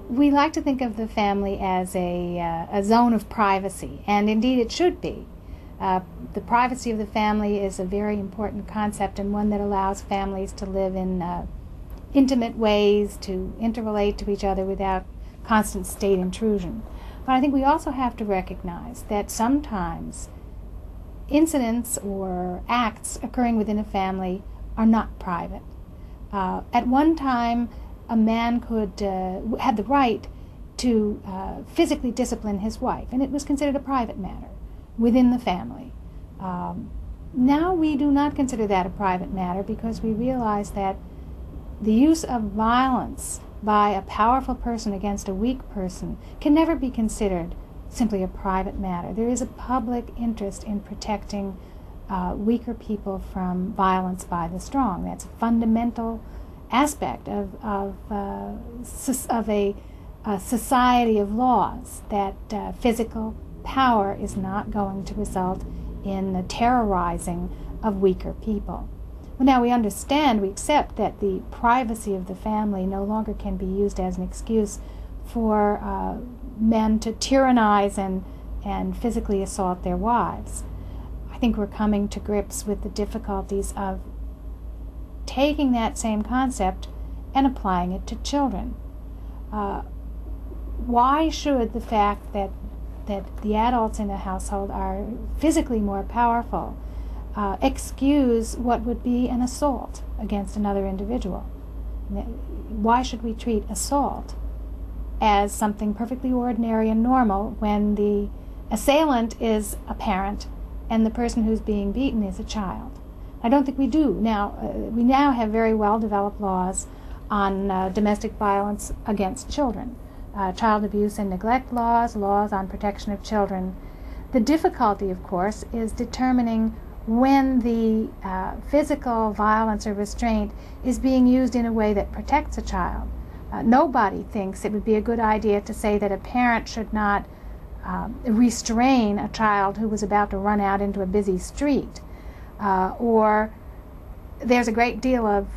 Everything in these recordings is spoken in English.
We like to think of the family as a zone of privacy, and indeed it should be. The privacy of the family is a very important concept, and one that allows families to live in intimate ways, to interrelate to each other without constant state intrusion. But I think we also have to recognize that sometimes incidents or acts occurring within a family are not private. At one time, a man had the right to physically discipline his wife, and it was considered a private matter within the family. Now we do not consider that a private matter because we realize that the use of violence by a powerful person against a weak person can never be considered simply a private matter. There is a public interest in protecting weaker people from violence by the strong. That's a fundamental aspect of a society of laws, that physical power is not going to result in the terrorizing of weaker people. Well, now we accept that the privacy of the family no longer can be used as an excuse for men to tyrannize and physically assault their wives. I think we're coming to grips with the difficulties of taking that same concept and applying it to children. Why should the fact that the adults in a household are physically more powerful excuse what would be an assault against another individual? Why should we treat assault as something perfectly ordinary and normal when the assailant is a parent and the person who's being beaten is a child? I don't think we do. We now have very well-developed laws on domestic violence against children, child abuse and neglect laws on protection of children. The difficulty, of course, is determining when the physical violence or restraint is being used in a way that protects a child. Nobody thinks it would be a good idea to say that a parent should not restrain a child who was about to run out into a busy street. Or there's a great deal of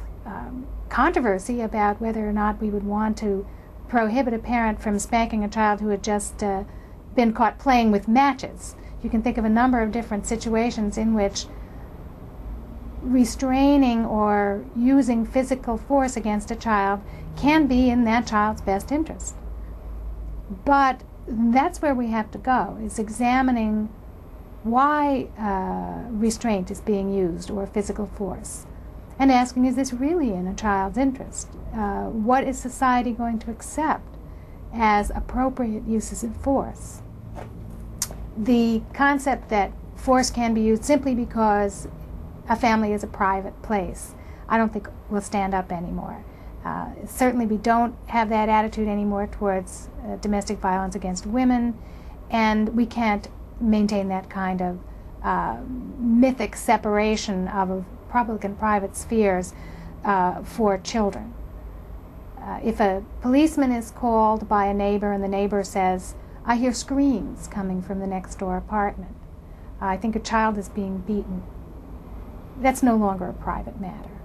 controversy about whether or not we would want to prohibit a parent from spanking a child who had just been caught playing with matches. You can think of a number of different situations in which restraining or using physical force against a child can be in that child's best interest. But that's where we have to go, is examining why restraint is being used or physical force, and asking, is this really in a child's interest? What is society going to accept as appropriate uses of force? The concept that force can be used simply because a family is a private place, I don't think will stand up anymore. Certainly we don't have that attitude anymore towards domestic violence against women, and we can't maintain that kind of mythic separation of public and private spheres for children. If a policeman is called by a neighbor and the neighbor says, "I hear screams coming from the next door apartment. I think a child is being beaten," that's no longer a private matter.